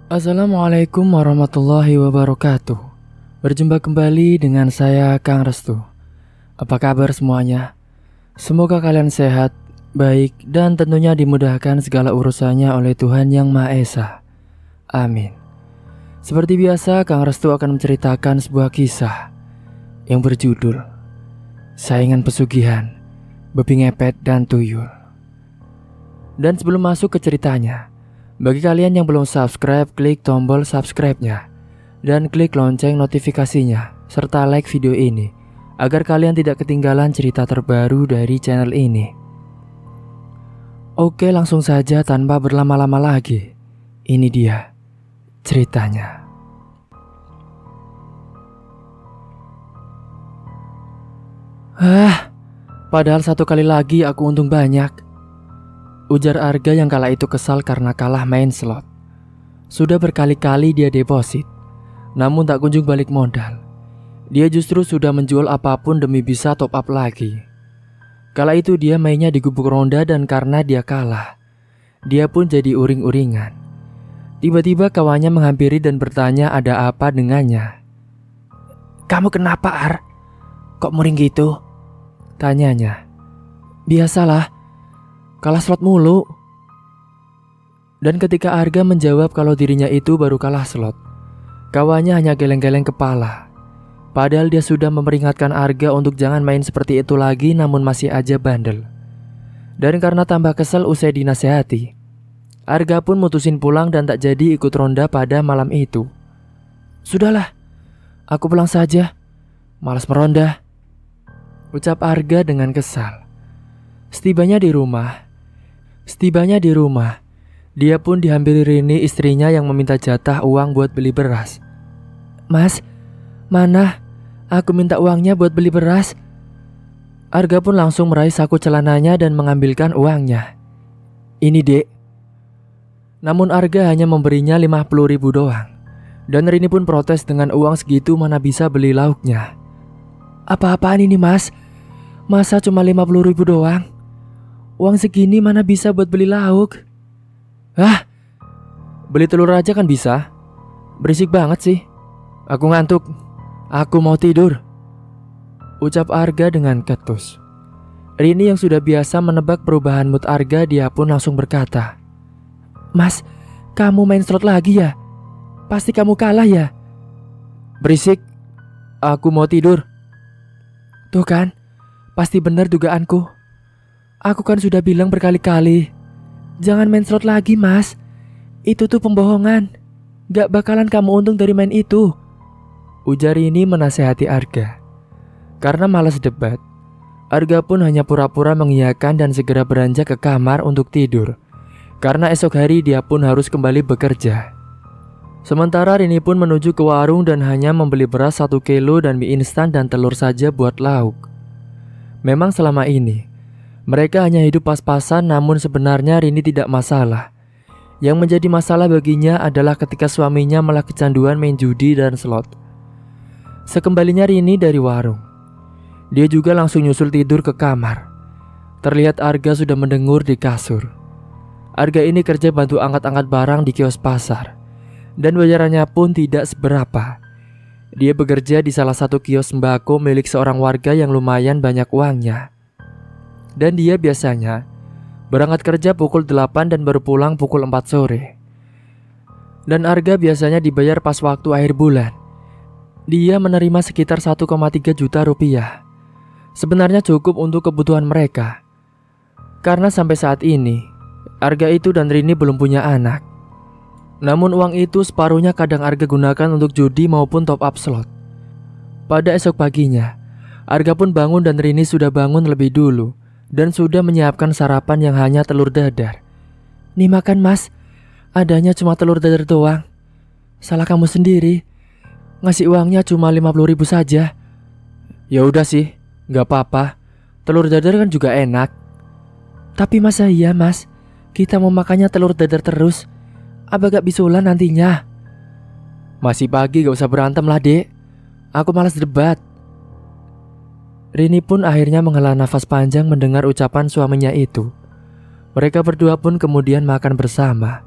Assalamualaikum warahmatullahi wabarakatuh. Berjumpa kembali dengan saya Kang Restu. Apa kabar semuanya? Semoga kalian sehat, baik, dan tentunya dimudahkan segala urusannya oleh Tuhan Yang Maha Esa. Amin. Seperti biasa, Kang Restu akan menceritakan sebuah kisah yang berjudul Saingan Pesugihan, Babi Ngepet dan Tuyul. Dan sebelum masuk ke ceritanya, bagi kalian yang belum subscribe, klik tombol subscribe-nya dan klik lonceng notifikasinya serta like video ini agar kalian tidak ketinggalan cerita terbaru dari channel ini. Oke, langsung saja tanpa berlama-lama lagi. Ini dia ceritanya. Padahal satu kali lagi aku untung banyak, ujar Arga yang kala itu kesal karena kalah main slot. Sudah berkali-kali dia deposit, namun tak kunjung balik modal. Dia justru sudah menjual apapun demi bisa top up lagi. Kala itu dia mainnya di gubuk ronda dan karena dia kalah, dia pun jadi uring-uringan. Tiba-tiba kawannya menghampiri dan bertanya ada apa dengannya. "Kamu kenapa, Ar? Kok muring gitu?" tanyanya. "Biasalah, kalah slot mulu." Dan ketika Arga menjawab kalau dirinya itu baru kalah slot, kawannya hanya geleng-geleng kepala. Padahal dia sudah memperingatkan Arga untuk jangan main seperti itu lagi, namun masih aja bandel. Dan karena tambah kesel usai dinasehati, Arga pun mutusin pulang dan tak jadi ikut ronda pada malam itu. "Sudahlah, aku pulang saja, malas meronda," ucap Arga dengan kesal. Setibanya di rumah, dia pun dihampiri Rini, istrinya yang meminta jatah uang buat beli beras. "Mas, mana? Aku minta uangnya buat beli beras." Arga pun langsung meraih saku celananya dan mengambilkan uangnya. "Ini, Dek." Namun Arga hanya memberinya 50.000 doang. Dan Rini pun protes, dengan uang segitu mana bisa beli lauknya. "Apa-apaan ini, Mas? Masa cuma 50.000 doang? Uang segini mana bisa buat beli lauk?" Beli telur aja kan bisa. Berisik banget sih. Aku ngantuk. Aku mau tidur," ucap Arga dengan ketus. Rini yang sudah biasa menebak perubahan mood Arga, dia pun langsung berkata, "Mas, kamu main slot lagi ya? Pasti kamu kalah ya?" "Berisik. Aku mau tidur." "Tuh kan, pasti benar dugaanku. Aku kan sudah bilang berkali-kali, jangan main slot lagi, Mas. Itu tuh pembohongan. Gak bakalan kamu untung dari main itu," ujar Rini menasehati Arga. Karena malas debat, Arga pun hanya pura-pura mengiyakan dan segera beranjak ke kamar untuk tidur. Karena esok hari dia pun harus kembali bekerja. Sementara Rini pun menuju ke warung dan hanya membeli beras 1 kilo dan mie instan dan telur saja buat lauk. Memang selama ini mereka hanya hidup pas-pasan, namun sebenarnya Rini tidak masalah. Yang menjadi masalah baginya adalah ketika suaminya malah kecanduan main judi dan slot. Sekembalinya Rini dari warung, dia juga langsung nyusul tidur ke kamar. Terlihat Arga sudah mendengur di kasur. Arga ini kerja bantu angkat-angkat barang di kios pasar, dan bayarannya pun tidak seberapa. Dia bekerja di salah satu kios sembako milik seorang warga yang lumayan banyak uangnya. Dan dia biasanya berangkat kerja pukul 8 dan baru pulang pukul 4 sore. Dan Arga biasanya dibayar pas waktu akhir bulan. Dia menerima sekitar 1,3 juta rupiah. Sebenarnya cukup untuk kebutuhan mereka. Karena sampai saat ini Arga itu dan Rini belum punya anak. Namun uang itu separuhnya kadang Arga gunakan untuk judi maupun top up slot. Pada esok paginya, Arga pun bangun dan Rini sudah bangun lebih dulu dan sudah menyiapkan sarapan yang hanya telur dadar. "Nih makan, Mas. Adanya cuma telur dadar doang. Salah kamu sendiri. Ngasih uangnya cuma 50.000 saja." "Ya udah sih, gak apa-apa. Telur dadar kan juga enak." "Tapi masa iya, Mas? Kita mau makannya telur dadar terus. Apa gak bisulan nantinya?" "Masih pagi, gak usah berantem lah, Dek. Aku malas debat." Rini pun akhirnya menghela nafas panjang mendengar ucapan suaminya itu. Mereka berdua pun kemudian makan bersama.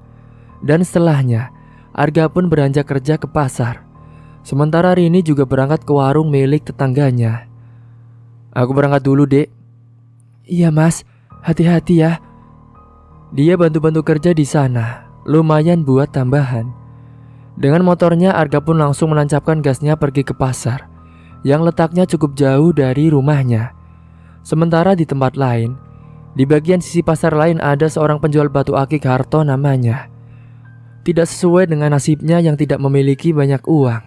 Dan setelahnya, Arga pun beranjak kerja ke pasar. Sementara Rini juga berangkat ke warung milik tetangganya. "Aku berangkat dulu, Dek." "Iya, Mas. Hati-hati ya." Dia bantu-bantu kerja di sana, lumayan buat tambahan. Dengan motornya, Arga pun langsung menancapkan gasnya pergi ke pasar yang letaknya cukup jauh dari rumahnya. Sementara di tempat lain, di bagian sisi pasar lain ada seorang penjual batu akik Harto namanya. Tidak sesuai dengan nasibnya yang tidak memiliki banyak uang.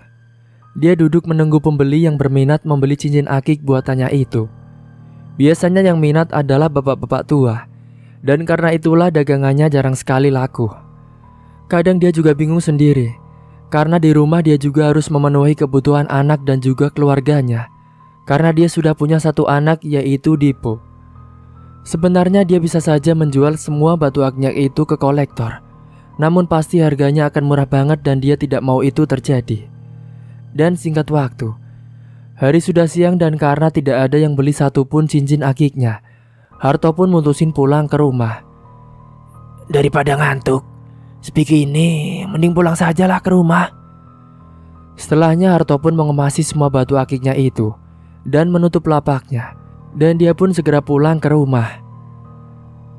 Dia duduk menunggu pembeli yang berminat membeli cincin akik buatannya itu. Biasanya yang minat adalah bapak-bapak tua, dan karena itulah dagangannya jarang sekali laku. Kadang dia juga bingung sendiri, karena di rumah dia juga harus memenuhi kebutuhan anak dan juga keluarganya. Karena dia sudah punya satu anak, yaitu Dipo. Sebenarnya dia bisa saja menjual semua batu akik itu ke kolektor, namun pasti harganya akan murah banget dan dia tidak mau itu terjadi. Dan singkat waktu, hari sudah siang dan karena tidak ada yang beli satupun cincin akiknya, Harto pun mutusin pulang ke rumah. "Daripada ngantuk seperti ini, mending pulang sajalah ke rumah." Setelahnya Harto pun mengemasi semua batu akiknya itu dan menutup lapaknya, dan dia pun segera pulang ke rumah.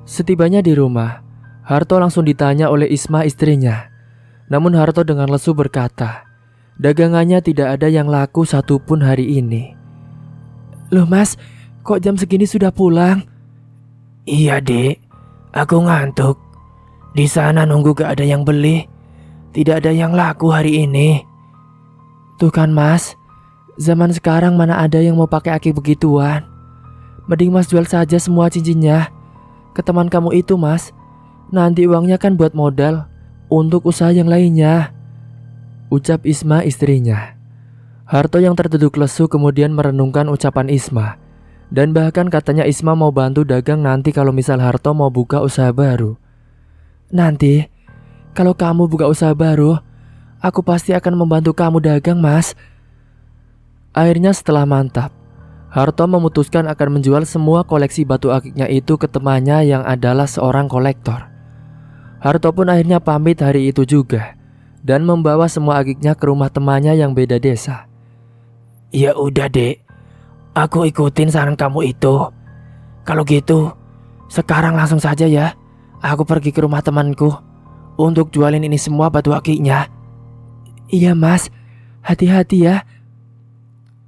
Setibanya di rumah, Harto langsung ditanya oleh Isma istrinya. Namun Harto dengan lesu berkata, dagangannya tidak ada yang laku satupun hari ini. "Loh Mas, kok jam segini sudah pulang?" "Iya Dek, aku ngantuk. Di sana nunggu gak ada yang beli. Tidak ada yang laku hari ini." "Tuh kan Mas, zaman sekarang mana ada yang mau pakai akik begituan. Mending Mas jual saja semua cincinnya ke teman kamu itu Mas. Nanti uangnya kan buat modal untuk usaha yang lainnya," ucap Isma istrinya. Harto yang terduduk lesu kemudian merenungkan ucapan Isma. Dan bahkan katanya Isma mau bantu dagang nanti kalau misal Harto mau buka usaha baru. "Nanti kalau kamu buka usaha baru, aku pasti akan membantu kamu dagang Mas." Akhirnya setelah mantap, Harto memutuskan akan menjual semua koleksi batu akiknya itu ke temannya yang adalah seorang kolektor. Harto pun akhirnya pamit hari itu juga dan membawa semua akiknya ke rumah temannya yang beda desa. "Ya udah Dek, aku ikutin saran kamu itu. Kalau gitu, sekarang langsung saja ya. Aku pergi ke rumah temanku untuk jualin ini semua batu akiknya." "Iya Mas, hati-hati ya."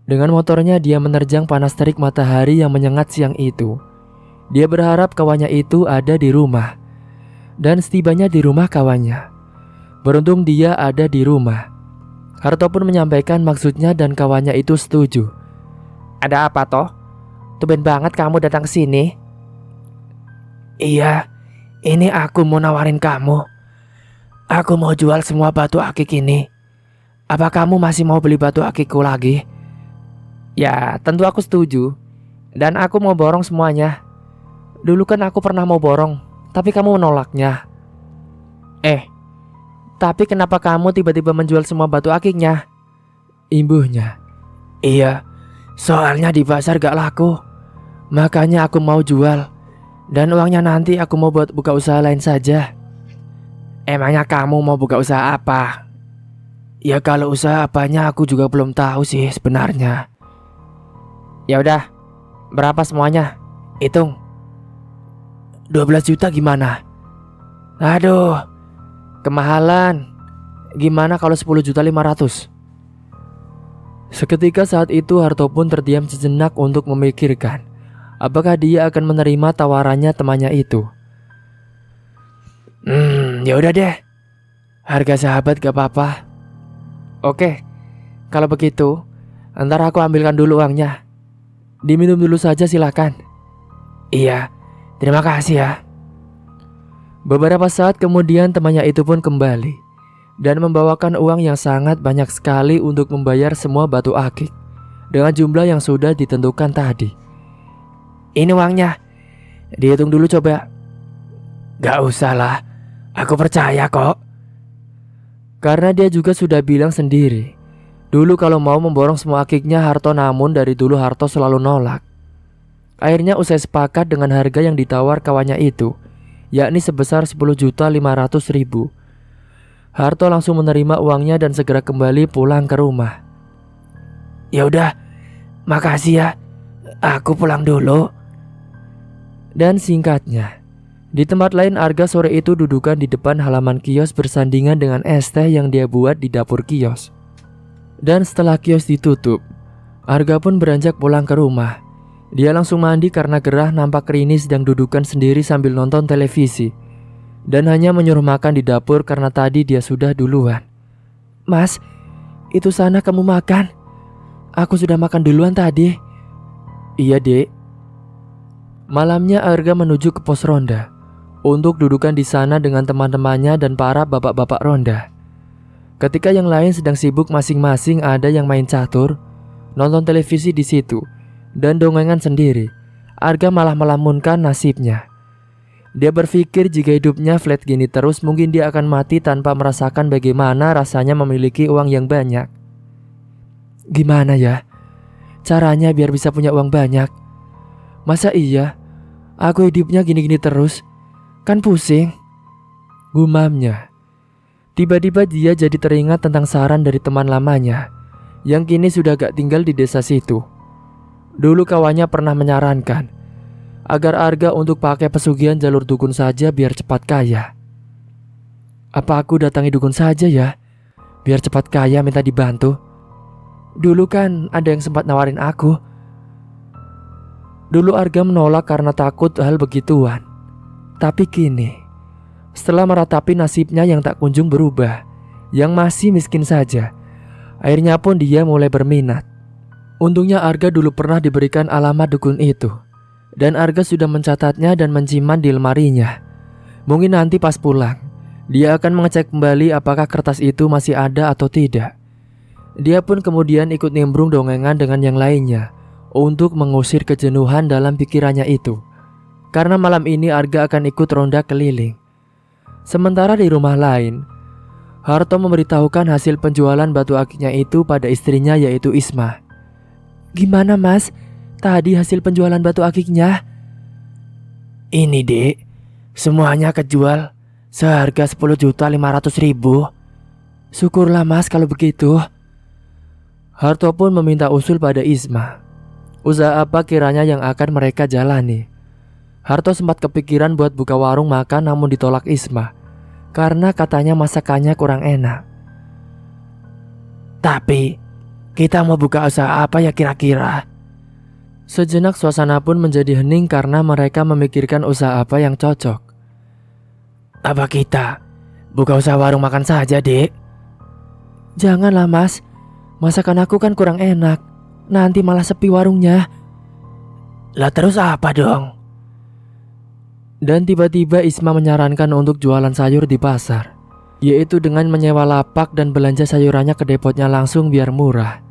Dengan motornya dia menerjang panas terik matahari yang menyengat siang itu. Dia berharap kawannya itu ada di rumah. Dan setibanya di rumah kawannya, beruntung dia ada di rumah. Harto pun menyampaikan maksudnya dan kawannya itu setuju. "Ada apa toh? Tumben banget kamu datang ke sini." "Iya, ini aku mau nawarin kamu. Aku mau jual semua batu akik ini. Apa kamu masih mau beli batu akikku lagi?" "Ya, tentu aku setuju. Dan aku mau borong semuanya. Dulu kan aku pernah mau borong, tapi kamu menolaknya." Tapi kenapa kamu tiba-tiba menjual semua batu akiknya?" imbuhnya. "Iya, soalnya di pasar gak laku. Makanya aku mau jual. Dan uangnya nanti aku mau buat buka usaha lain saja." "Emangnya kamu mau buka usaha apa?" "Ya kalau usaha apanya aku juga belum tahu sih sebenarnya." "Ya udah, berapa semuanya? Hitung." 12 juta gimana?" "Aduh, kemahalan. Gimana kalau 10.500.000?" Seketika saat itu Harto pun terdiam sejenak untuk memikirkan apakah dia akan menerima tawarannya temannya itu. Ya udah deh. Harga sahabat gak apa-apa." "Oke, kalau begitu, ntar aku ambilkan dulu uangnya. Diminum dulu saja silakan." "Iya, terima kasih ya." Beberapa saat kemudian temannya itu pun kembali dan membawakan uang yang sangat banyak sekali untuk membayar semua batu akik dengan jumlah yang sudah ditentukan tadi. "Ini uangnya, dihitung dulu coba." "Gak usah lah, aku percaya kok." Karena dia juga sudah bilang sendiri, dulu kalau mau memborong semua akiknya Harto, namun dari dulu Harto selalu nolak. Akhirnya usai sepakat dengan harga yang ditawar kawannya itu, yakni sebesar 10.500.000. Harto langsung menerima uangnya dan segera kembali pulang ke rumah. Ya udah, makasih ya. Aku pulang dulu. Dan singkatnya, di tempat lain Arga sore itu dudukan di depan halaman kios bersandingan dengan es teh yang dia buat di dapur kios. Dan setelah kios ditutup, Arga pun beranjak pulang ke rumah. Dia langsung mandi karena gerah nampak Rini sedang dudukan sendiri sambil nonton televisi. Dan hanya menyuruh makan di dapur karena tadi dia sudah duluan. Mas, itu sana kamu makan. Aku sudah makan duluan tadi. Iya dek. Malamnya Arga menuju ke pos ronda untuk dudukan di sana dengan teman-temannya dan para bapak-bapak ronda. Ketika yang lain sedang sibuk masing-masing, ada yang main catur, nonton televisi di situ, dan dongengan sendiri, Arga malah melamunkan nasibnya. Dia berpikir jika hidupnya flat gini terus mungkin dia akan mati tanpa merasakan bagaimana rasanya memiliki uang yang banyak. Gimana ya caranya biar bisa punya uang banyak? Masa iya aku hidupnya gini-gini terus? Kan pusing, gumamnya. Tiba-tiba dia jadi teringat tentang saran dari teman lamanya yang kini sudah gak tinggal di desa situ. Dulu kawannya pernah menyarankan agar Arga untuk pakai pesugihan jalur dukun saja biar cepat kaya. Apa aku datangi dukun saja ya, biar cepat kaya minta dibantu? Dulu kan ada yang sempat nawarin aku. Dulu Arga menolak karena takut hal begituan. Tapi kini, setelah meratapi nasibnya yang tak kunjung berubah, yang masih miskin saja, akhirnya pun dia mulai berminat. Untungnya Arga dulu pernah diberikan alamat dukun itu, dan Arga sudah mencatatnya dan menyimpan di lemarinya. Mungkin nanti pas pulang, dia akan mengecek kembali apakah kertas itu masih ada atau tidak. Dia pun kemudian ikut nimbrung dongengan dengan yang lainnya untuk mengusir kejenuhan dalam pikirannya itu. Karena malam ini Arga akan ikut ronda keliling. Sementara di rumah lain, Harto memberitahukan hasil penjualan batu akiknya itu pada istrinya yaitu Isma. Gimana mas? Tadi hasil penjualan batu akiknya? Ini dek, semuanya kejual seharga 10.500.000. Syukurlah mas kalau begitu. Harto pun meminta usul pada Isma. Usaha apa kiranya yang akan mereka jalani. Harto sempat kepikiran buat buka warung makan namun ditolak Isma karena katanya masakannya kurang enak. Tapi kita mau buka usaha apa ya kira-kira? Sejenak suasana pun menjadi hening karena mereka memikirkan usaha apa yang cocok. Apa kita buka usaha warung makan saja, dek? Janganlah mas, masakan aku kan kurang enak. Nanti malah sepi warungnya. Lah terus apa dong? Dan tiba-tiba Isma menyarankan untuk jualan sayur di pasar, yaitu dengan menyewa lapak dan belanja sayurannya ke depotnya langsung biar murah.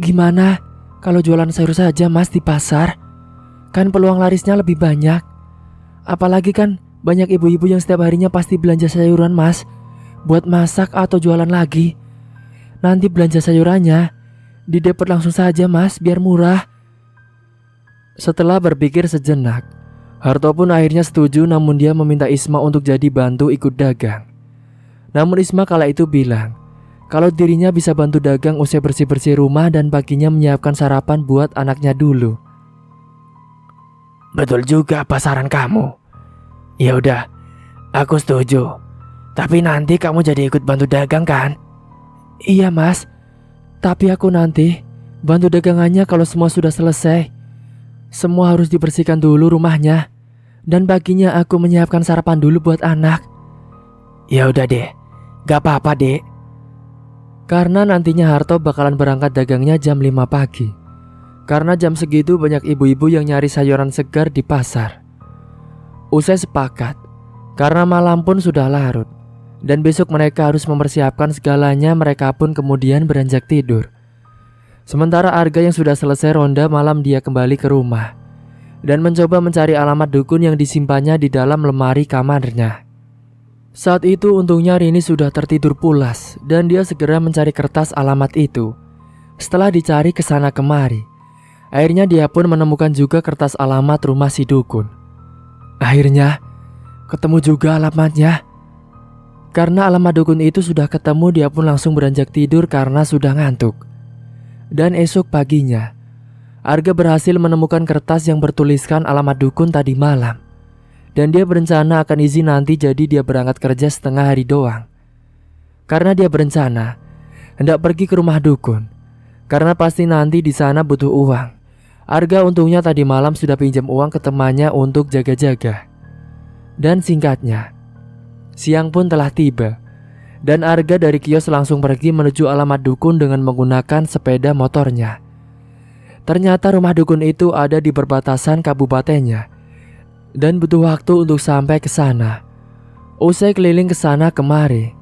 Gimana kalau jualan sayur saja mas di pasar? Kan peluang larisnya lebih banyak. Apalagi kan banyak ibu-ibu yang setiap harinya pasti belanja sayuran mas, buat masak atau jualan lagi. Nanti belanja sayurannya di depot langsung saja mas, biar murah. Setelah berpikir sejenak, Harto pun akhirnya setuju, namun dia meminta Isma untuk jadi bantu ikut dagang. Namun Isma kala itu bilang kalau dirinya bisa bantu dagang usai bersih-bersih rumah dan paginya menyiapkan sarapan buat anaknya dulu. Betul juga apa saran kamu. Ya udah, aku setuju. Tapi nanti kamu jadi ikut bantu dagang kan? Iya mas, tapi aku nanti bantu dagangannya kalau semua sudah selesai. Semua harus dibersihkan dulu rumahnya, dan paginya aku menyiapkan sarapan dulu buat anak. Ya udah deh, gak apa-apa dek. Karena nantinya Harto bakalan berangkat dagangnya jam 5 pagi. Karena jam segitu banyak ibu-ibu yang nyari sayuran segar di pasar. Usai sepakat, karena malam pun sudah larut, dan besok mereka harus mempersiapkan segalanya, mereka pun kemudian beranjak tidur. Sementara Arga yang sudah selesai ronda malam, dia kembali ke rumah dan mencoba mencari alamat dukun yang disimpannya di dalam lemari kamarnya. Saat itu untungnya Rini sudah tertidur pulas dan dia segera mencari kertas alamat itu. Setelah dicari kesana kemari, akhirnya dia pun menemukan juga kertas alamat rumah si dukun. Akhirnya ketemu juga alamatnya. Karena alamat dukun itu sudah ketemu, dia pun langsung beranjak tidur karena sudah ngantuk. Dan esok paginya, Arga berhasil menemukan kertas yang bertuliskan alamat dukun tadi malam. Dan dia berencana akan izin nanti, jadi dia berangkat kerja setengah hari doang. Karena dia berencana hendak pergi ke rumah dukun, karena pasti nanti di sana butuh uang. Arga untungnya tadi malam sudah pinjam uang ke temannya untuk jaga-jaga. Dan singkatnya, siang pun telah tiba, dan Arga dari kios langsung pergi menuju alamat dukun dengan menggunakan sepeda motornya. Ternyata rumah dukun itu ada di perbatasan kabupatennya, dan butuh waktu untuk sampai ke sana. Usai keliling ke sana kemari,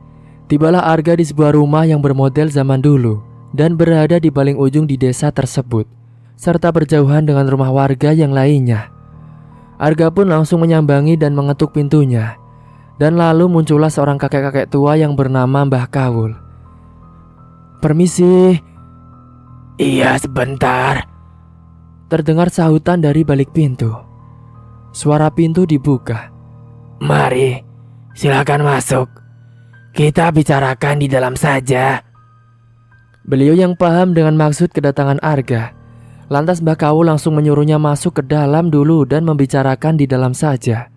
tibalah Arga di sebuah rumah yang bermodel zaman dulu dan berada di paling ujung di desa tersebut, serta berjauhan dengan rumah warga yang lainnya. Arga pun langsung menyambangi dan mengetuk pintunya. Dan lalu muncullah seorang kakek-kakek tua yang bernama Mbah Kawul. "Permisi." "Iya, sebentar." Terdengar sahutan dari balik pintu. Suara pintu dibuka. "Mari, silakan masuk. Kita bicarakan di dalam saja." Beliau yang paham dengan maksud kedatangan Arga. Lantas Mbah Kawul langsung menyuruhnya masuk ke dalam dulu dan membicarakan di dalam saja.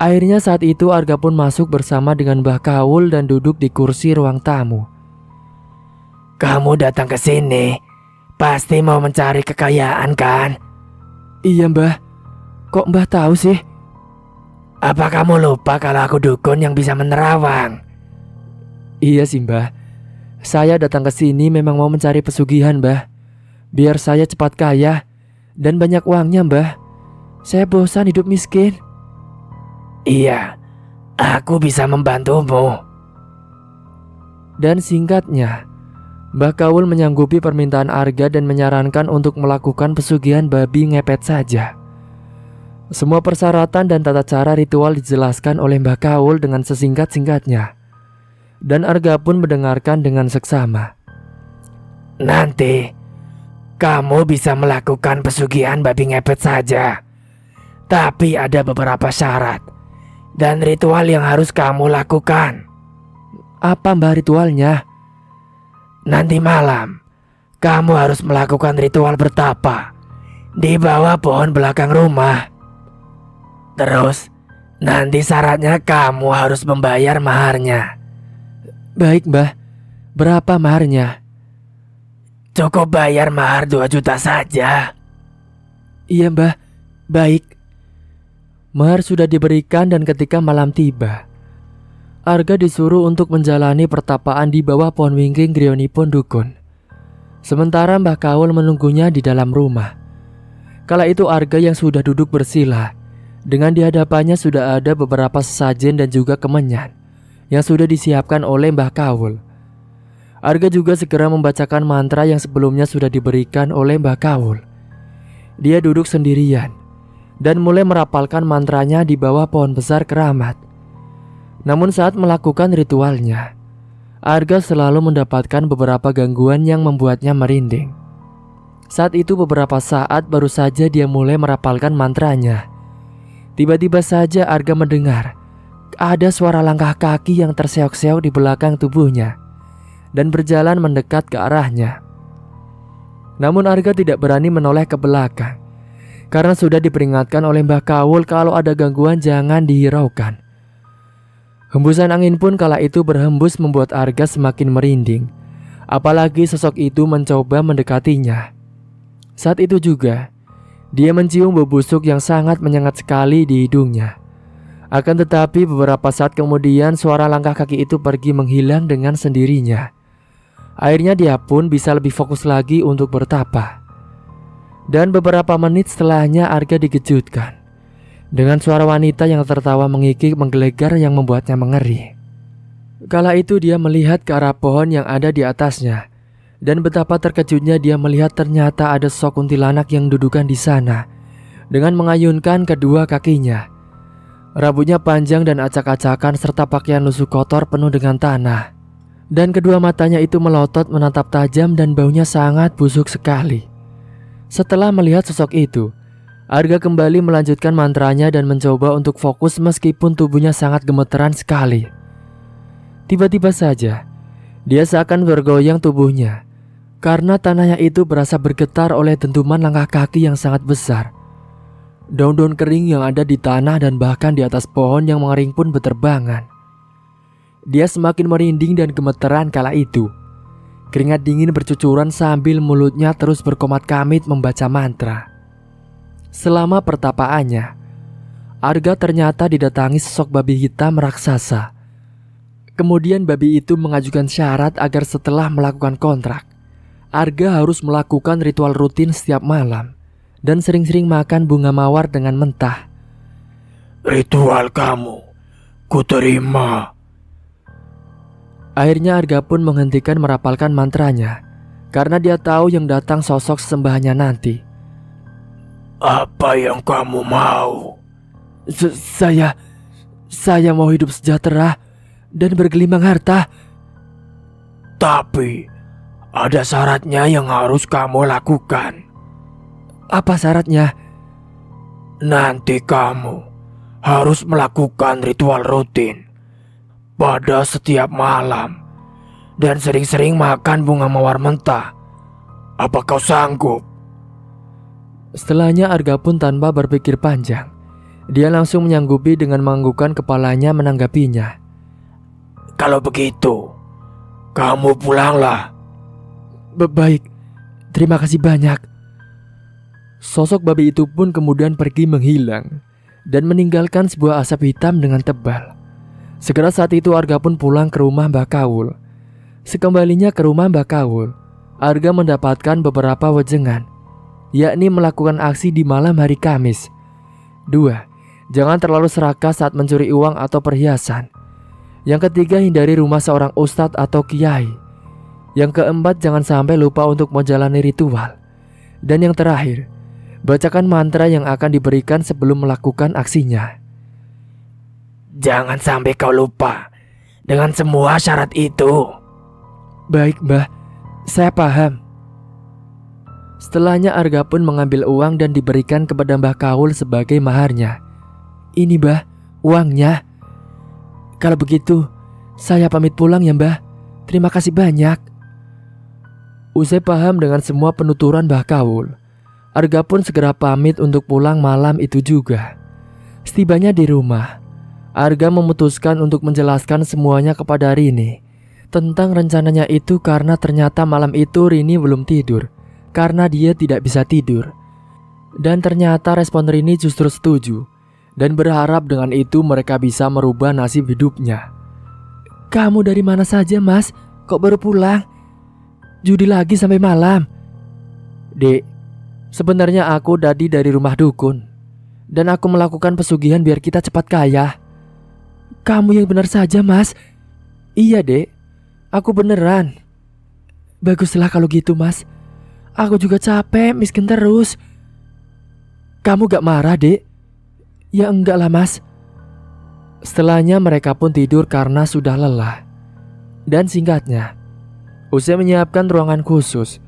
Akhirnya saat itu Arga pun masuk bersama dengan Mbah Kawul dan duduk di kursi ruang tamu. "Kamu datang ke sini pasti mau mencari kekayaan, kan?" "Iya, Mbah. Kok Mbah tahu sih?" "Apa kamu lupa kalau aku dukun yang bisa menerawang?" "Iya sih, Mbah. Saya datang ke sini memang mau mencari pesugihan, Mbah. Biar saya cepat kaya dan banyak uangnya, Mbah. Saya bosan hidup miskin." "Iya, aku bisa membantumu." Dan singkatnya, Mbah Kawul menyanggupi permintaan Arga dan menyarankan untuk melakukan pesugihan babi ngepet saja. Semua persyaratan dan tata cara ritual dijelaskan oleh Mbah Kawul dengan sesingkat-singkatnya. Dan Arga pun mendengarkan dengan seksama. "Nanti kamu bisa melakukan pesugihan babi ngepet saja. Tapi ada beberapa syarat dan ritual yang harus kamu lakukan." "Apa, Mbah, ritualnya?" "Nanti malam kamu harus melakukan ritual bertapa di bawah pohon belakang rumah. Terus nanti syaratnya kamu harus membayar maharnya." "Baik, Mbah. Berapa maharnya?" "Cukup bayar mahar 2 juta saja." "Iya, Mbah. Baik." Mahar sudah diberikan dan ketika malam tiba, Arga disuruh untuk menjalani pertapaan di bawah pohon wingking grionipun dukun. Sementara Mbah Kawul menunggunya di dalam rumah. Kala itu Arga yang sudah duduk bersila, dengan di hadapannya sudah ada beberapa sesajen dan juga kemenyan yang sudah disiapkan oleh Mbah Kawul. Arga juga segera membacakan mantra yang sebelumnya sudah diberikan oleh Mbah Kawul. Dia duduk sendirian dan mulai merapalkan mantranya di bawah pohon besar keramat. Namun saat melakukan ritualnya, Arga selalu mendapatkan beberapa gangguan yang membuatnya merinding. Saat itu beberapa saat baru saja dia mulai merapalkan mantranya, tiba-tiba saja Arga mendengar ada suara langkah kaki yang terseok-seok di belakang tubuhnya dan berjalan mendekat ke arahnya. Namun Arga tidak berani menoleh ke belakang karena sudah diperingatkan oleh Mbah Kawul kalau ada gangguan jangan dihiraukan. Hembusan angin pun kala itu berhembus membuat Arga semakin merinding, apalagi sosok itu mencoba mendekatinya. Saat itu juga dia mencium bau busuk yang sangat menyengat sekali di hidungnya. Akan tetapi beberapa saat kemudian suara langkah kaki itu pergi menghilang dengan sendirinya. Akhirnya dia pun bisa lebih fokus lagi untuk bertapa. Dan beberapa menit setelahnya Arga dikejutkan dengan suara wanita yang tertawa mengikik menggelegar yang membuatnya mengeri. Kala itu dia melihat ke arah pohon yang ada di atasnya, dan betapa terkejutnya dia melihat ternyata ada sosok kuntilanak yang dudukan di sana dengan mengayunkan kedua kakinya. Rambutnya panjang dan acak-acakan serta pakaian lusuh kotor penuh dengan tanah. Dan kedua matanya itu melotot menatap tajam dan baunya sangat busuk sekali. Setelah melihat sosok itu, Arga kembali melanjutkan mantranya dan mencoba untuk fokus meskipun tubuhnya sangat gemeteran sekali. Tiba-tiba saja, dia seakan bergoyang tubuhnya karena tanahnya itu berasa bergetar oleh dentuman langkah kaki yang sangat besar. Daun-daun kering yang ada di tanah dan bahkan di atas pohon yang mengering pun berterbangan. Dia semakin merinding dan gemeteran kala itu. Keringat dingin bercucuran sambil mulutnya terus berkomat-kamit membaca mantra. Selama pertapaannya, Arga ternyata didatangi sosok babi hitam raksasa. Kemudian babi itu mengajukan syarat agar setelah melakukan kontrak, Arga harus melakukan ritual rutin setiap malam dan sering-sering makan bunga mawar dengan mentah. Ritual kamu, kuterima. Akhirnya Arga pun menghentikan merapalkan mantranya karena dia tahu yang datang sosok sembahannya nanti. Apa yang kamu mau? Saya mau hidup sejahtera dan bergelimang harta. Tapi ada syaratnya yang harus kamu lakukan. Apa syaratnya? Nanti kamu harus melakukan ritual rutin pada setiap malam dan sering-sering makan bunga mawar mentah. Apa kau sanggup? Setelahnya Arga pun tanpa berpikir panjang, dia langsung menyanggupi dengan menganggukkan kepalanya menanggapinya. Kalau begitu, kamu pulanglah. Baik, terima kasih banyak. Sosok babi itu pun kemudian pergi menghilang dan meninggalkan sebuah asap hitam dengan tebal. Segera saat itu Arga pun pulang ke rumah Mbah Kaul. Sekembalinya ke rumah Mbah Kaul, Arga mendapatkan beberapa wejangan, yakni melakukan aksi di malam hari Kamis. 2. Jangan terlalu serakah saat mencuri uang atau perhiasan. Yang ketiga, hindari rumah seorang ustadz atau kiai. Yang keempat, jangan sampai lupa untuk menjalani ritual. Dan yang terakhir, bacakan mantra yang akan diberikan sebelum melakukan aksinya. Jangan sampai kau lupa dengan semua syarat itu. Baik, Mbah, saya paham. Setelahnya Arga pun mengambil uang dan diberikan kepada Mbah Kaul sebagai maharnya. Ini, Mbah, uangnya. Kalau begitu, saya pamit pulang ya, Mbah. Terima kasih banyak. Usai paham dengan semua penuturan Mbah Kaul, Arga pun segera pamit untuk pulang malam itu juga. Setibanya di rumah, Arga memutuskan untuk menjelaskan semuanya kepada Rini tentang rencananya itu karena ternyata malam itu Rini belum tidur karena dia tidak bisa tidur. Dan ternyata respon Rini justru setuju dan berharap dengan itu mereka bisa merubah nasib hidupnya. Kamu dari mana saja, Mas? Kok baru pulang? Judi lagi sampai malam. Dek, sebenarnya aku tadi dari rumah dukun dan aku melakukan pesugihan biar kita cepat kaya. Kamu yang benar saja, Mas. Iya, Dek. Aku beneran. Baguslah kalau gitu, Mas. Aku juga capek miskin terus. Kamu gak marah, Dek? Ya enggak lah, Mas. Setelahnya mereka pun tidur karena sudah lelah. Dan singkatnya, usai menyiapkan ruangan khusus,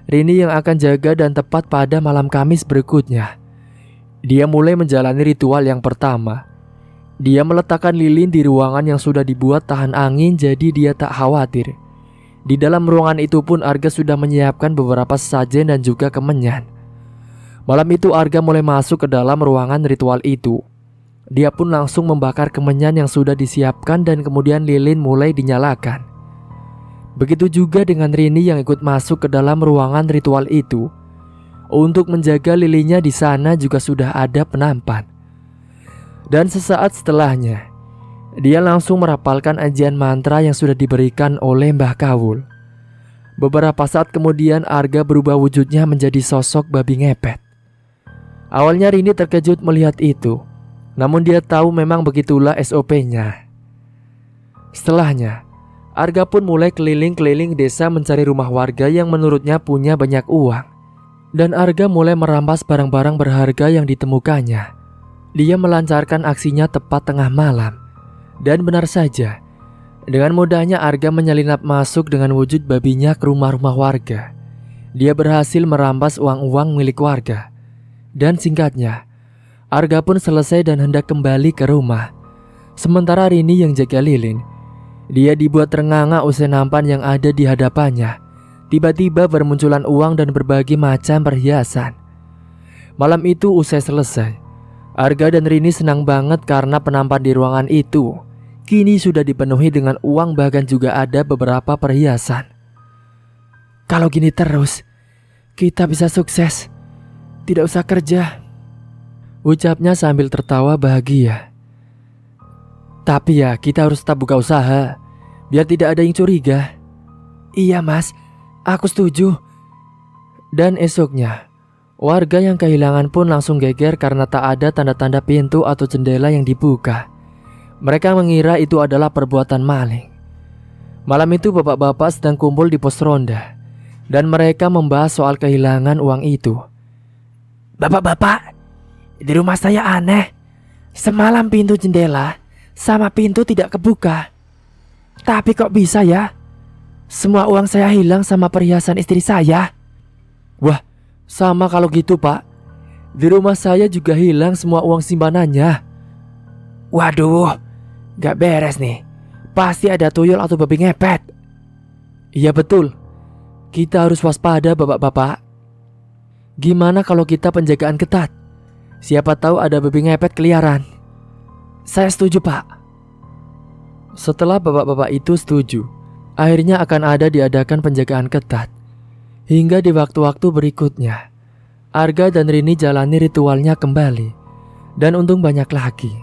Rini yang akan jaga dan tepat pada malam Kamis berikutnya, dia mulai menjalani ritual yang pertama. Dia meletakkan lilin di ruangan yang sudah dibuat tahan angin, jadi dia tak khawatir. Di dalam ruangan itu pun Arga sudah menyiapkan beberapa sajen dan juga kemenyan. Malam itu Arga mulai masuk ke dalam ruangan ritual itu. Dia pun langsung membakar kemenyan yang sudah disiapkan dan kemudian lilin mulai dinyalakan. Begitu juga dengan Rini yang ikut masuk ke dalam ruangan ritual itu. Untuk menjaga lilinnya di sana juga sudah ada penampan. Dan sesaat setelahnya, dia langsung merapalkan ajian mantra yang sudah diberikan oleh Mbah Kaul. Beberapa saat kemudian Arga berubah wujudnya menjadi sosok babi ngepet. Awalnya Rini terkejut melihat itu, namun dia tahu memang begitulah SOP-nya. Setelahnya, Arga pun mulai keliling-keliling desa mencari rumah warga yang menurutnya punya banyak uang. Dan Arga mulai merampas barang-barang berharga yang ditemukannya. Dia melancarkan aksinya tepat tengah malam. Dan benar saja, dengan mudahnya Arga menyelinap masuk dengan wujud babinya ke rumah-rumah warga. Dia berhasil merampas uang-uang milik warga. Dan singkatnya, Arga pun selesai dan hendak kembali ke rumah. Sementara Rini yang jaga lilin, Dia dibuat ternganga usai nampan yang ada di hadapannya. Tiba-tiba bermunculan uang dan berbagai macam perhiasan. Malam itu usai selesai, Arga dan Rini senang banget karena penampan di ruangan itu kini sudah dipenuhi dengan uang, bahkan juga ada beberapa perhiasan. Kalau gini terus, kita bisa sukses. Tidak usah kerja, ucapnya sambil tertawa bahagia. Tapi ya kita harus tetap buka usaha, biar tidak ada yang curiga. Iya mas, aku setuju. Dan esoknya, warga yang kehilangan pun langsung geger karena tak ada tanda-tanda pintu atau jendela yang dibuka. Mereka mengira itu adalah perbuatan maling. Malam itu bapak-bapak sedang kumpul di pos ronda, dan mereka membahas soal kehilangan uang itu. Bapak-bapak, di rumah saya aneh. Semalam pintu jendela sama pintu tidak kebuka. Tapi kok bisa ya? Semua uang saya hilang sama perhiasan istri saya. Wah, sama kalau gitu pak. Di rumah saya juga hilang semua uang simpanannya. Waduh, gak beres nih. Pasti ada tuyul atau babi ngepet. Iya betul. Kita harus waspada bapak-bapak. Gimana kalau kita penjagaan ketat? Siapa tahu ada babi ngepet keliaran. Saya setuju pak. Setelah bapak-bapak itu setuju, akhirnya akan ada diadakan penjagaan ketat. Hingga di waktu-waktu berikutnya, Arga dan Rini jalani ritualnya kembali. Dan untung banyak lagi.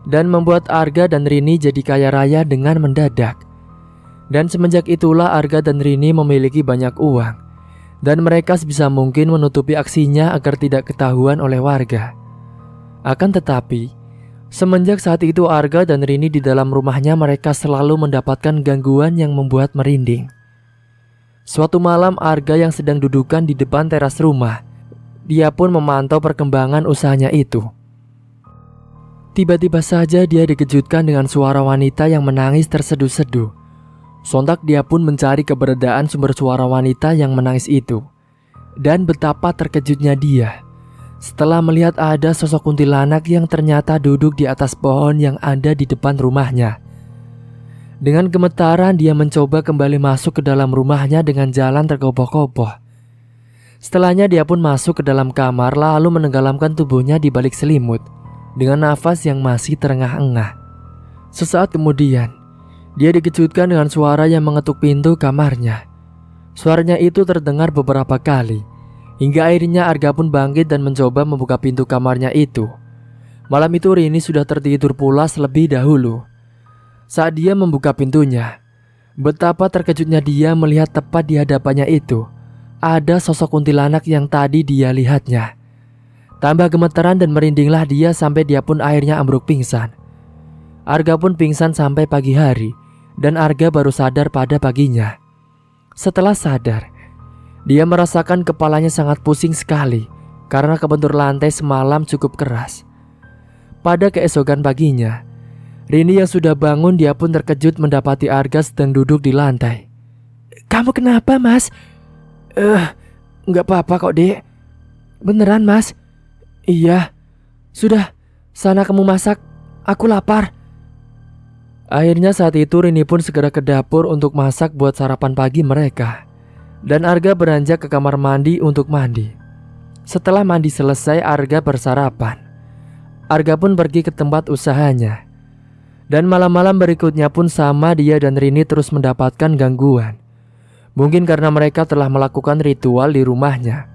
Dan membuat Arga dan Rini jadi kaya raya dengan mendadak. Dan semenjak itulah Arga dan Rini memiliki banyak uang. Dan mereka sebisa mungkin menutupi aksinya agar tidak ketahuan oleh warga. Akan tetapi, semenjak saat itu Arga dan Rini di dalam rumahnya mereka selalu mendapatkan gangguan yang membuat merinding. Suatu malam Arga yang sedang dudukan di depan teras rumah, dia pun memantau perkembangan usahanya itu. Tiba-tiba saja dia dikejutkan dengan suara wanita yang menangis terseduh-seduh. Sontak dia pun mencari keberadaan sumber suara wanita yang menangis itu. Dan betapa terkejutnya dia setelah melihat ada sosok kuntilanak yang ternyata duduk di atas pohon yang ada di depan rumahnya. Dengan gemetaran dia mencoba kembali masuk ke dalam rumahnya dengan jalan tergopoh-gopoh. Setelahnya dia pun masuk ke dalam kamar lalu menenggelamkan tubuhnya di balik selimut dengan nafas yang masih terengah-engah. Sesaat kemudian, dia dikejutkan dengan suara yang mengetuk pintu kamarnya. Suaranya itu terdengar beberapa kali, hingga akhirnya Arga pun bangkit dan mencoba membuka pintu kamarnya itu. Malam itu Rini sudah tertidur pula terlebih dahulu. Saat dia membuka pintunya, betapa terkejutnya dia melihat tepat di hadapannya itu ada sosok kuntilanak yang tadi dia lihatnya. Tambah gemetaran dan merindinglah dia sampai dia pun akhirnya ambruk pingsan. Arga pun pingsan sampai pagi hari. Dan Arga baru sadar pada paginya. Setelah sadar, dia merasakan kepalanya sangat pusing sekali karena kebentur lantai semalam cukup keras. Pada keesokan paginya, Rini yang sudah bangun dia pun terkejut mendapati Arga sedang duduk di lantai. Kamu kenapa mas? Nggak apa-apa kok dek. Beneran mas? Iya. Sudah, sana kamu masak. Aku lapar. Akhirnya saat itu Rini pun segera ke dapur untuk masak buat sarapan pagi mereka. Dan Arga beranjak ke kamar mandi untuk mandi. Setelah mandi selesai Arga bersarapan. Arga pun pergi ke tempat usahanya. Dan malam-malam berikutnya pun sama dia dan Rini terus mendapatkan gangguan. Mungkin karena mereka telah melakukan ritual di rumahnya,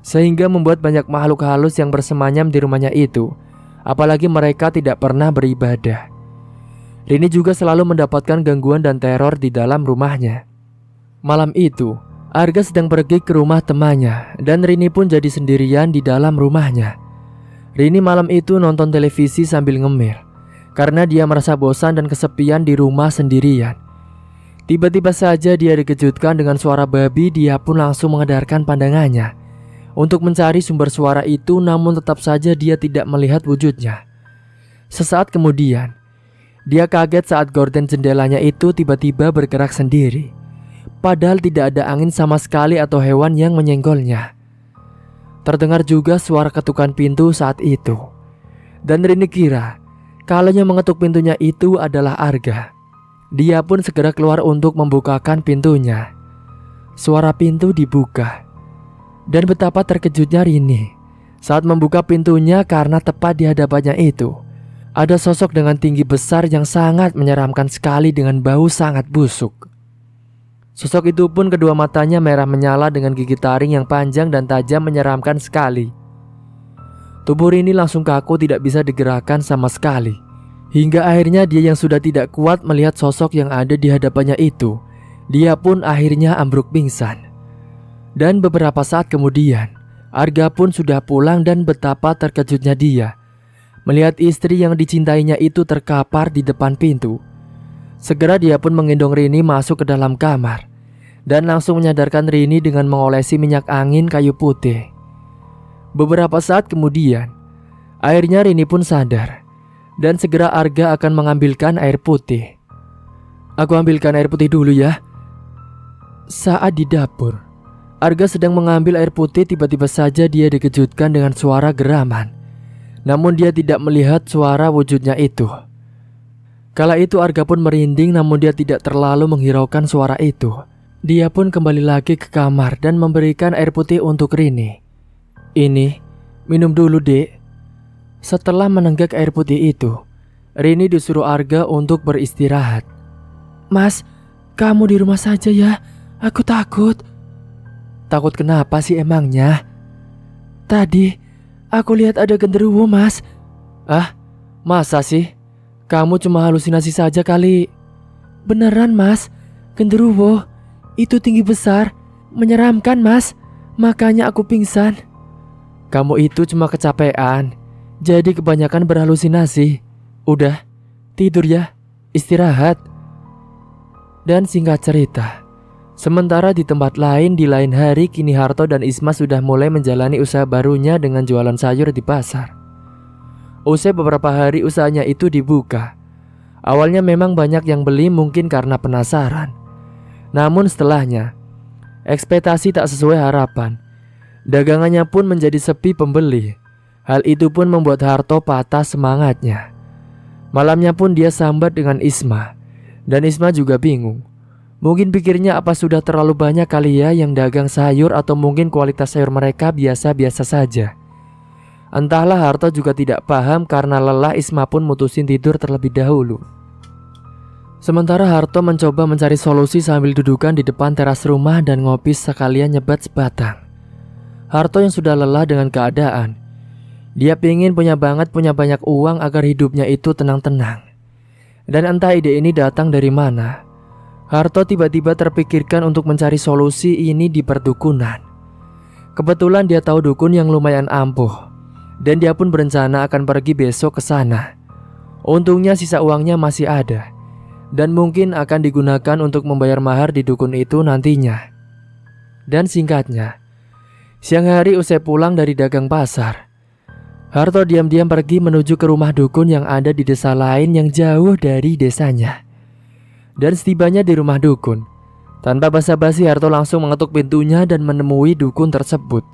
sehingga membuat banyak makhluk halus yang bersemayam di rumahnya itu. Apalagi mereka tidak pernah beribadah. Rini juga selalu mendapatkan gangguan dan teror di dalam rumahnya. Malam itu, Arga sedang pergi ke rumah temannya dan Rini pun jadi sendirian di dalam rumahnya. Rini malam itu nonton televisi sambil ngemil karena dia merasa bosan dan kesepian di rumah sendirian. Tiba-tiba saja dia dikejutkan dengan suara babi. Dia pun langsung mengedarkan pandangannya untuk mencari sumber suara itu, namun tetap saja dia tidak melihat wujudnya. Sesaat kemudian, dia kaget saat gorden jendelanya itu tiba-tiba bergerak sendiri. Padahal tidak ada angin sama sekali atau hewan yang menyenggolnya. Terdengar juga suara ketukan pintu saat itu. Dan Rini kira kalau yang mengetuk pintunya itu adalah Arga. Dia pun segera keluar untuk membukakan pintunya. Suara pintu dibuka. Dan betapa terkejutnya Rini saat membuka pintunya karena tepat di hadapannya itu ada sosok dengan tinggi besar yang sangat menyeramkan sekali dengan bau sangat busuk. Sosok itu pun kedua matanya merah menyala dengan gigi taring yang panjang dan tajam menyeramkan sekali. Tubuh Rini langsung kaku, tidak bisa digerakkan sama sekali. Hingga akhirnya dia yang sudah tidak kuat melihat sosok yang ada di hadapannya itu, dia pun akhirnya ambruk pingsan. Dan beberapa saat kemudian, Arga pun sudah pulang dan betapa terkejutnya dia melihat istri yang dicintainya itu terkapar di depan pintu. Segera dia pun menggendong Rini masuk ke dalam kamar dan langsung menyadarkan Rini dengan mengolesi minyak angin kayu putih. Beberapa saat kemudian, akhirnya Rini pun sadar dan segera Arga akan mengambilkan air putih. "Aku ambilkan air putih dulu ya." Saat di dapur, Arga sedang mengambil air putih, tiba-tiba saja dia dikejutkan dengan suara geraman. Namun dia tidak melihat suara wujudnya itu. Kala itu Arga pun merinding, namun dia tidak terlalu menghiraukan suara itu. Dia pun kembali lagi ke kamar dan memberikan air putih untuk Rini. "Ini, minum dulu dek." Setelah menenggak air putih itu, Rini disuruh Arga untuk beristirahat. "Mas, kamu di rumah saja ya, aku takut." "Takut kenapa sih emangnya?" "Tadi aku lihat ada genderuwo mas." "Ah, masa sih? Kamu cuma halusinasi saja kali." "Beneran mas, genderuwo itu tinggi besar, menyeramkan mas, makanya aku pingsan." "Kamu itu cuma kecapean, jadi kebanyakan berhalusinasi. Udah, tidur ya, istirahat." Dan singkat cerita, sementara di tempat lain di lain hari, kini Harto dan Isma sudah mulai menjalani usaha barunya dengan jualan sayur di pasar. Usai beberapa hari usahanya itu dibuka. Awalnya memang banyak yang beli, mungkin karena penasaran. Namun setelahnya, ekspektasi tak sesuai harapan. Dagangannya pun menjadi sepi pembeli. Hal itu pun membuat Harto patah semangatnya. Malamnya pun dia sambat dengan Isma. Dan Isma juga bingung. Mungkin pikirnya apa sudah terlalu banyak kali ya yang dagang sayur, atau mungkin kualitas sayur mereka biasa-biasa saja. Entahlah, Harto juga tidak paham. Karena lelah, Isma pun mutusin tidur terlebih dahulu. Sementara Harto mencoba mencari solusi sambil dudukan di depan teras rumah dan ngopi sekalian nyebat sebatang. Harto yang sudah lelah dengan keadaan, dia pingin punya banyak uang agar hidupnya itu tenang-tenang. Dan entah ide ini datang dari mana, Harto tiba-tiba terpikirkan untuk mencari solusi ini di perdukunan. Kebetulan dia tahu dukun yang lumayan ampuh, dan dia pun berencana akan pergi besok ke sana. Untungnya sisa uangnya masih ada, dan mungkin akan digunakan untuk membayar mahar di dukun itu nantinya. Dan singkatnya, siang hari usai pulang dari dagang pasar, Harto diam-diam pergi menuju ke rumah dukun yang ada di desa lain yang jauh dari desanya. Dan setibanya di rumah dukun, tanpa basa-basi Harto langsung mengetuk pintunya dan menemui dukun tersebut.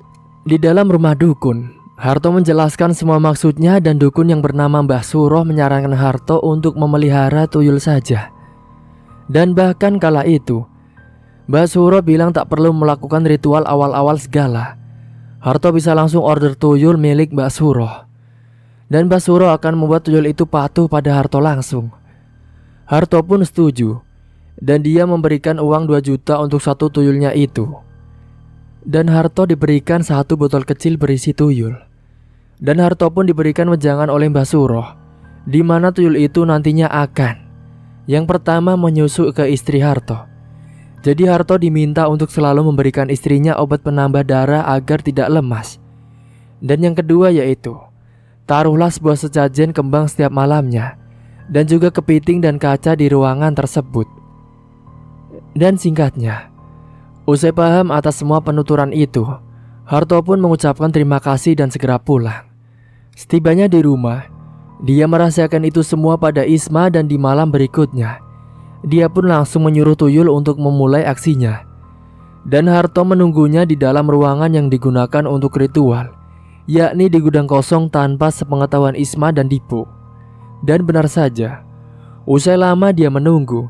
Di dalam rumah dukun, Harto menjelaskan semua maksudnya, dan dukun yang bernama Mbah Suroh menyarankan Harto untuk memelihara tuyul saja. Dan bahkan kala itu, Mbah Suroh bilang tak perlu melakukan ritual awal-awal segala. Harto bisa langsung order tuyul milik Mbak Suroh, dan Mbak Suroh akan membuat tuyul itu patuh pada Harto langsung. Harto pun setuju, dan dia memberikan uang 2 juta untuk satu tuyulnya itu. Dan Harto diberikan 1 botol kecil berisi tuyul. Dan Harto pun diberikan wejangan oleh Mbak Suroh, di mana tuyul itu nantinya akan yang pertama menyusu ke istri Harto. Jadi Harto diminta untuk selalu memberikan istrinya obat penambah darah agar tidak lemas. Dan yang kedua yaitu, taruhlah sebuah sesajen kembang setiap malamnya, dan juga kepiting dan kaca di ruangan tersebut. Dan singkatnya, usai paham atas semua penuturan itu, Harto pun mengucapkan terima kasih dan segera pulang. Setibanya di rumah, dia merahasiakan itu semua pada Isma, dan di malam berikutnya dia pun langsung menyuruh tuyul untuk memulai aksinya. Dan Harto menunggunya di dalam ruangan yang digunakan untuk ritual, yakni di gudang kosong tanpa sepengetahuan Isma dan Dipo. Dan benar saja, usai lama dia menunggu,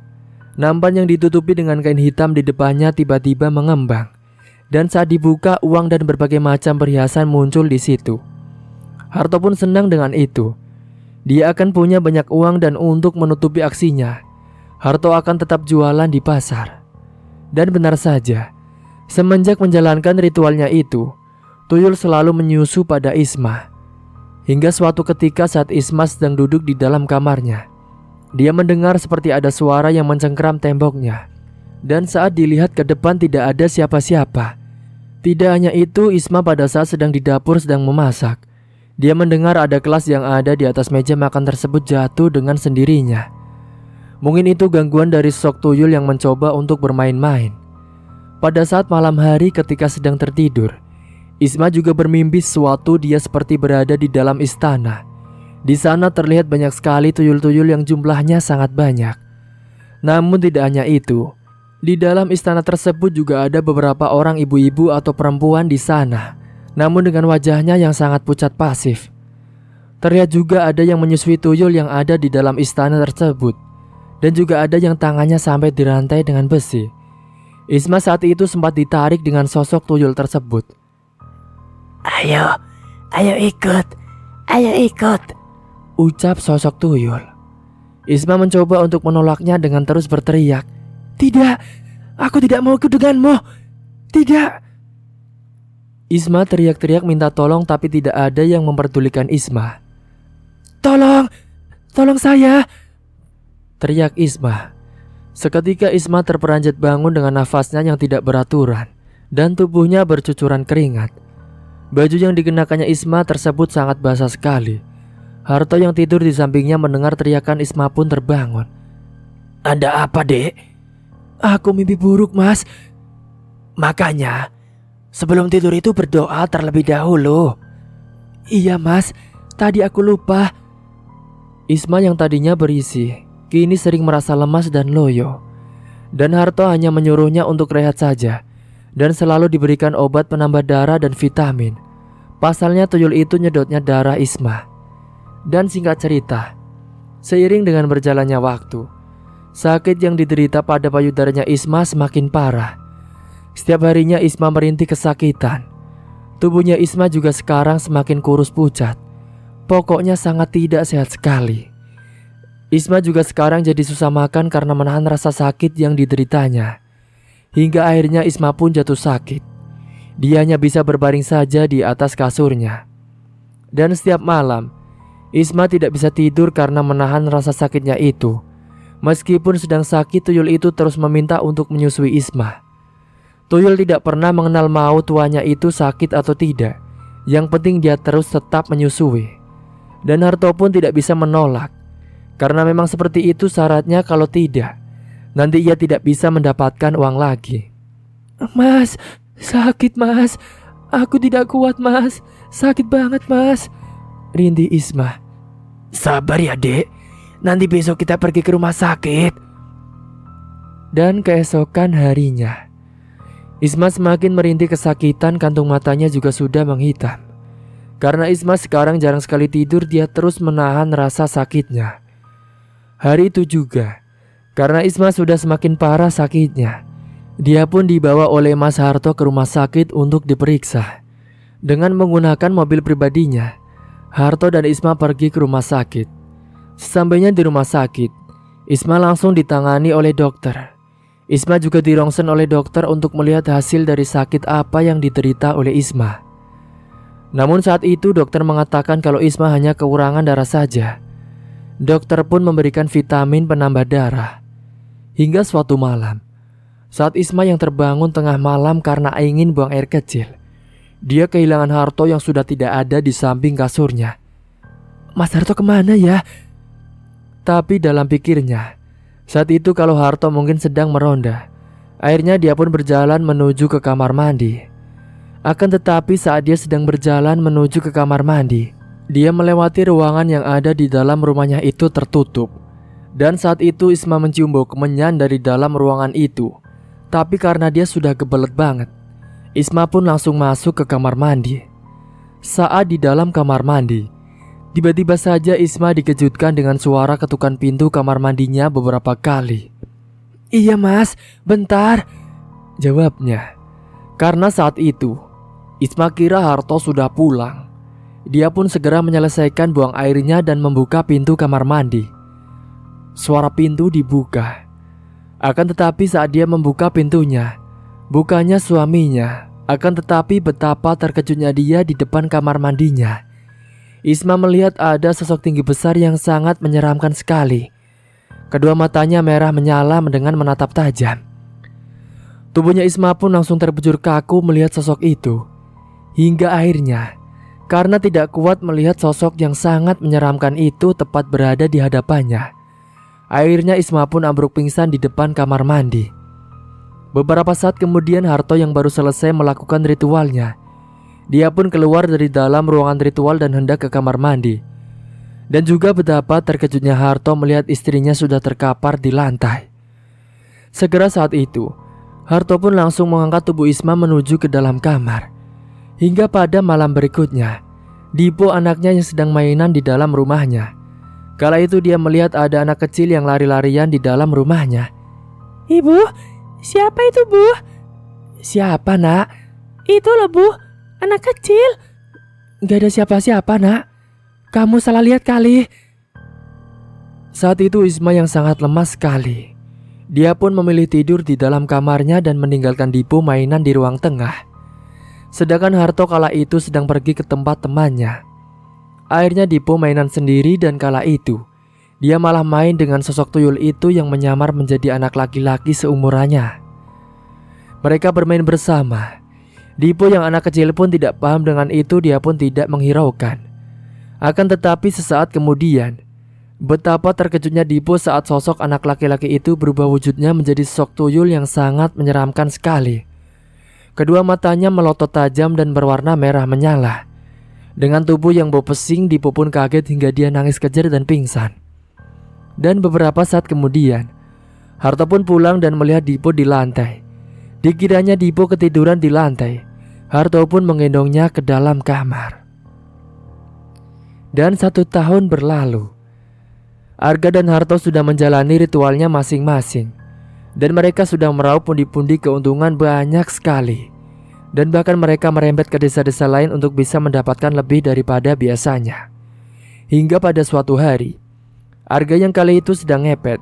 Nampan yang ditutupi dengan kain hitam di depannya tiba-tiba mengembang. Dan saat dibuka, uang dan berbagai macam perhiasan muncul di situ. Harto pun senang dengan itu. Dia akan punya banyak uang dan untuk menutupi aksinya, Harto akan tetap jualan di pasar. Dan benar saja, semenjak menjalankan ritualnya itu, tuyul selalu menyusu pada Isma. Hingga suatu ketika saat Isma sedang duduk di dalam kamarnya, dia mendengar seperti ada suara yang mencengkeram temboknya. Dan saat dilihat ke depan tidak ada siapa-siapa. Tidak hanya itu, Isma pada saat sedang di dapur sedang memasak, dia mendengar ada gelas yang ada di atas meja makan tersebut jatuh dengan sendirinya. Mungkin itu gangguan dari sosok tuyul yang mencoba untuk bermain-main. Pada saat malam hari ketika sedang tertidur, Isma juga bermimpi sesuatu. Dia seperti berada di dalam istana. Di sana terlihat banyak sekali tuyul-tuyul yang jumlahnya sangat banyak. Namun tidak hanya itu, di dalam istana tersebut juga ada beberapa orang ibu-ibu atau perempuan di sana, namun dengan wajahnya yang sangat pucat pasif. Terlihat juga ada yang menyusui tuyul yang ada di dalam istana tersebut, dan juga ada yang tangannya sampai dirantai dengan besi. Isma saat itu sempat ditarik dengan sosok tuyul tersebut. Ayo ikut, ucap sosok tuyul. Isma mencoba untuk menolaknya dengan terus berteriak, "Tidak, aku tidak mau ikut denganmu. Tidak." Isma teriak-teriak minta tolong tapi tidak ada yang memperdulikan Isma. Tolong saya," teriak Isma. Seketika Isma terperanjat bangun dengan nafasnya yang tidak beraturan dan tubuhnya bercucuran keringat. Baju yang dikenakannya Isma tersebut sangat basah sekali. Harto yang tidur di sampingnya mendengar teriakan Isma pun terbangun. "Ada apa, Dek?" "Aku mimpi buruk, Mas." "Makanya sebelum tidur itu berdoa terlebih dahulu." "Iya, Mas, tadi aku lupa." Isma yang tadinya berisi, kini sering merasa lemas dan loyo. Dan Harto hanya menyuruhnya untuk rehat saja dan selalu diberikan obat penambah darah dan vitamin. Pasalnya tuyul itu nyedotnya darah Isma. Dan singkat cerita, seiring dengan berjalannya waktu, sakit yang diderita pada payudaranya Isma semakin parah. Setiap harinya Isma merintih kesakitan. Tubuhnya Isma juga sekarang semakin kurus pucat. Pokoknya sangat tidak sehat sekali. Isma juga sekarang jadi susah makan karena menahan rasa sakit yang dideritanya. Hingga akhirnya Isma pun jatuh sakit. Dia hanya bisa berbaring saja di atas kasurnya. Dan setiap malam, Isma tidak bisa tidur karena menahan rasa sakitnya itu. Meskipun sedang sakit, tuyul itu terus meminta untuk menyusui Isma. Tuyul tidak pernah mengenal mau tuanya itu sakit atau tidak. Yang penting dia terus tetap menyusui. Dan Harto pun tidak bisa menolak, karena memang seperti itu syaratnya, kalau tidak, nanti ia tidak bisa mendapatkan uang lagi. "Mas, sakit Mas. Aku tidak kuat Mas. Sakit banget Mas," rintih Isma. "Sabar ya, Dek. Nanti besok kita pergi ke rumah sakit." Dan keesokan harinya, Isma semakin merintih kesakitan, kantung matanya juga sudah menghitam. Karena Isma sekarang jarang sekali tidur, dia terus menahan rasa sakitnya. Hari itu juga, karena Isma sudah semakin parah sakitnya, dia pun dibawa oleh Mas Harto ke rumah sakit untuk diperiksa. Dengan menggunakan mobil pribadinya, Harto dan Isma pergi ke rumah sakit. Sesampainya di rumah sakit, Isma langsung ditangani oleh dokter. Isma juga dirongsen oleh dokter untuk melihat hasil dari sakit apa yang diderita oleh Isma. Namun saat itu dokter mengatakan kalau Isma hanya kekurangan darah saja. Dokter pun memberikan vitamin penambah darah. Hingga suatu malam, saat Isma yang terbangun tengah malam karena ingin buang air kecil, dia kehilangan Harto yang sudah tidak ada di samping kasurnya. "Mas Harto kemana ya?" Tapi dalam pikirnya, saat itu kalau Harto mungkin sedang meronda. Akhirnya dia pun berjalan menuju ke kamar mandi. Akan tetapi saat dia sedang berjalan menuju ke kamar mandi, dia melewati ruangan yang ada di dalam rumahnya itu tertutup. Dan saat itu Isma mencium bau kemenyan dari dalam ruangan itu. Tapi karena dia sudah kebelet banget, Isma pun langsung masuk ke kamar mandi. Saat di dalam kamar mandi, tiba-tiba saja Isma dikejutkan dengan suara ketukan pintu kamar mandinya beberapa kali. Iya mas, bentar, jawabnya. Karena saat itu Isma kira Harto sudah pulang. Dia pun segera menyelesaikan buang airnya dan membuka pintu kamar mandi. Suara pintu dibuka. Akan tetapi saat dia membuka pintunya, bukannya suaminya. Akan tetapi betapa terkejutnya dia di depan kamar mandinya. Isma melihat ada sosok tinggi besar yang sangat menyeramkan sekali. Kedua matanya merah menyala dengan menatap tajam. Tubuhnya Isma pun langsung terbujur kaku melihat sosok itu. Hingga akhirnya, karena tidak kuat melihat sosok yang sangat menyeramkan itu tepat berada di hadapannya, akhirnya Isma pun ambruk pingsan di depan kamar mandi. Beberapa saat kemudian Harto yang baru selesai melakukan ritualnya, dia pun keluar dari dalam ruangan ritual dan hendak ke kamar mandi. Dan juga betapa terkejutnya Harto melihat istrinya sudah terkapar di lantai. Segera saat itu, Harto pun langsung mengangkat tubuh Isma menuju ke dalam kamar. Hingga pada malam berikutnya, Dipo anaknya yang sedang mainan di dalam rumahnya. Kala itu dia melihat ada anak kecil yang lari-larian di dalam rumahnya. Ibu, siapa itu bu? Siapa nak? Itu loh bu, anak kecil. Gak ada siapa-siapa nak. Kamu salah lihat kali. Saat itu Isma yang sangat lemas sekali. Dia pun memilih tidur di dalam kamarnya dan meninggalkan Dipo mainan di ruang tengah. Sedangkan Harto kala itu sedang pergi ke tempat temannya. Akhirnya Dipo mainan sendiri dan kala itu dia malah main dengan sosok tuyul itu yang menyamar menjadi anak laki-laki seumurannya. Mereka bermain bersama. Dipo yang anak kecil pun tidak paham dengan itu, dia pun tidak menghiraukan. Akan tetapi sesaat kemudian, betapa terkejutnya Dipo saat sosok anak laki-laki itu berubah wujudnya menjadi sosok tuyul yang sangat menyeramkan sekali. Kedua matanya melotot tajam dan berwarna merah menyala. Dengan tubuh yang bau pesing, Dipo pun kaget hingga dia nangis kejer dan pingsan. Dan beberapa saat kemudian, Harto pun pulang dan melihat Dipo di lantai. Dikiranya Dipo ketiduran di lantai. Harto pun menggendongnya ke dalam kamar. Dan 1 tahun berlalu. Arga dan Harto sudah menjalani ritualnya masing-masing. Dan mereka sudah meraup pundi-pundi keuntungan banyak sekali. Dan bahkan mereka merembet ke desa-desa lain untuk bisa mendapatkan lebih daripada biasanya. Hingga pada suatu hari, Arga yang kali itu sedang ngepet.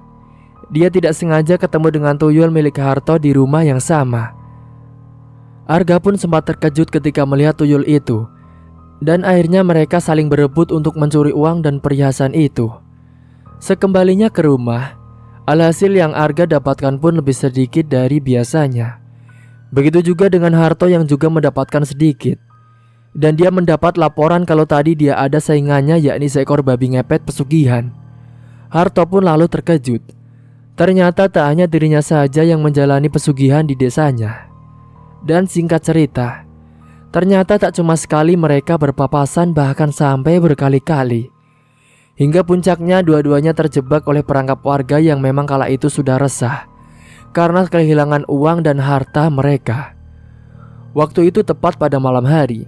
Dia tidak sengaja ketemu dengan tuyul milik Harto di rumah yang sama. Arga pun sempat terkejut ketika melihat tuyul itu. Dan akhirnya mereka saling berebut untuk mencuri uang dan perhiasan itu. Sekembalinya ke rumah, alhasil yang Arga dapatkan pun lebih sedikit dari biasanya. Begitu juga dengan Harto yang juga mendapatkan sedikit. Dan dia mendapat laporan kalau tadi dia ada saingannya, yakni seekor babi ngepet pesugihan. Harto pun lalu terkejut. Ternyata tak hanya dirinya saja yang menjalani pesugihan di desanya. Dan singkat cerita, ternyata tak cuma sekali mereka berpapasan, bahkan sampai berkali-kali. Hingga puncaknya dua-duanya terjebak oleh perangkap warga yang memang kala itu sudah resah karena kehilangan uang dan harta mereka. Waktu itu tepat pada malam hari,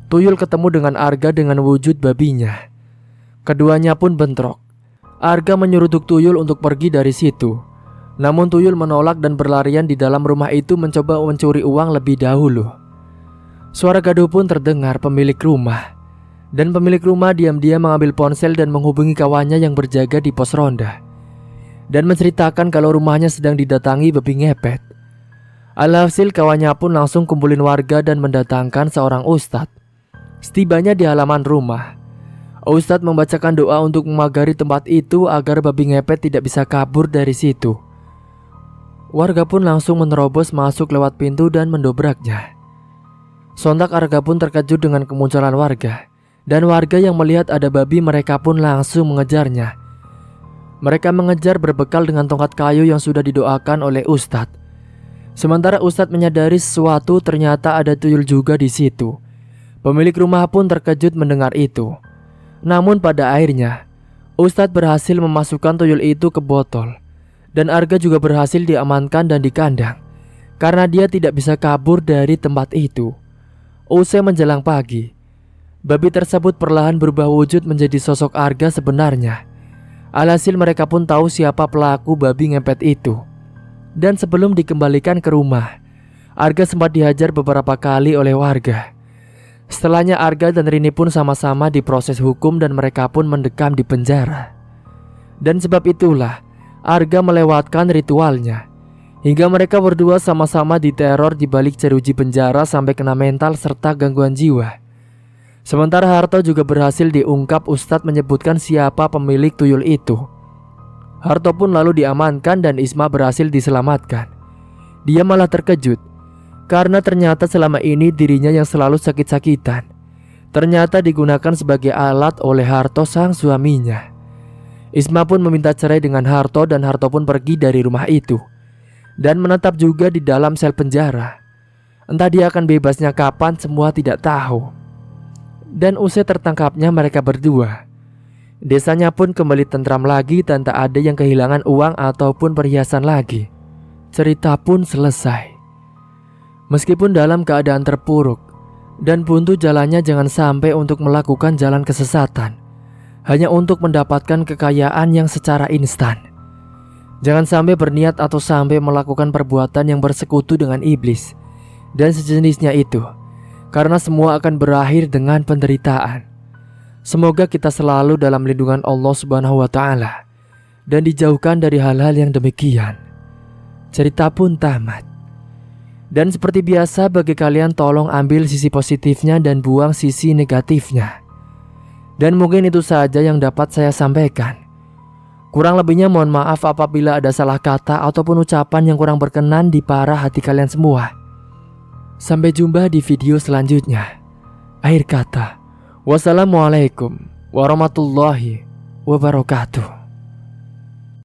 tuyul ketemu dengan Arga dengan wujud babinya. Keduanya pun bentrok. Arga menyeruduk tuyul untuk pergi dari situ. Namun tuyul menolak dan berlarian di dalam rumah itu mencoba mencuri uang lebih dahulu. Suara gaduh pun terdengar pemilik rumah. Dan pemilik rumah diam-diam mengambil ponsel dan menghubungi kawannya yang berjaga di pos ronda. Dan menceritakan kalau rumahnya sedang didatangi babi ngepet. Alhasil kawannya pun langsung kumpulin warga dan mendatangkan seorang ustadz. Setibanya di halaman rumah, ustadz membacakan doa untuk memagari tempat itu agar babi ngepet tidak bisa kabur dari situ. Warga pun langsung menerobos masuk lewat pintu dan mendobraknya. Sontak Arga pun terkejut dengan kemunculan warga. Dan warga yang melihat ada babi mereka pun langsung mengejarnya. Mereka mengejar berbekal dengan tongkat kayu yang sudah didoakan oleh ustadz. Sementara ustadz menyadari sesuatu, ternyata ada tuyul juga di situ. Pemilik rumah pun terkejut mendengar itu. Namun pada akhirnya, ustadz berhasil memasukkan tuyul itu ke botol. Dan Arga juga berhasil diamankan dan dikandang karena dia tidak bisa kabur dari tempat itu. Usai menjelang pagi, babi tersebut perlahan berubah wujud menjadi sosok Arga sebenarnya. Alhasil mereka pun tahu siapa pelaku babi ngepet itu. Dan sebelum dikembalikan ke rumah, Arga sempat dihajar beberapa kali oleh warga. Setelahnya Arga dan Rini pun sama-sama diproses hukum dan mereka pun mendekam di penjara. Dan sebab itulah Arga melewatkan ritualnya, hingga mereka berdua sama-sama diteror di balik jeruji penjara sampai kena mental serta gangguan jiwa. Sementara Harto juga berhasil diungkap. Ustadz menyebutkan siapa pemilik tuyul itu. Harto pun lalu diamankan dan Isma berhasil diselamatkan. Dia malah terkejut karena ternyata selama ini dirinya yang selalu sakit-sakitan ternyata digunakan sebagai alat oleh Harto sang suaminya. Isma pun meminta cerai dengan Harto dan Harto pun pergi dari rumah itu dan menetap juga di dalam sel penjara. Entah dia akan bebasnya kapan, semua tidak tahu. Dan usai tertangkapnya mereka berdua, desanya pun kembali tentram lagi dan tak ada yang kehilangan uang ataupun perhiasan lagi. Cerita pun selesai. Meskipun dalam keadaan terpuruk dan buntu jalannya, jangan sampai untuk melakukan jalan kesesatan hanya untuk mendapatkan kekayaan yang secara instan. Jangan sampai berniat atau sampai melakukan perbuatan yang bersekutu dengan iblis dan sejenisnya itu, karena semua akan berakhir dengan penderitaan. Semoga kita selalu dalam lindungan Allah Subhanahu wa Ta'ala dan dijauhkan dari hal-hal yang demikian. Cerita pun tamat. Dan seperti biasa, bagi kalian tolong ambil sisi positifnya dan buang sisi negatifnya. Dan mungkin itu saja yang dapat saya sampaikan. Kurang lebihnya mohon maaf apabila ada salah kata ataupun ucapan yang kurang berkenan di para hati kalian semua. Sampai jumpa di video selanjutnya. Akhir kata, wassalamualaikum warahmatullahi wabarakatuh.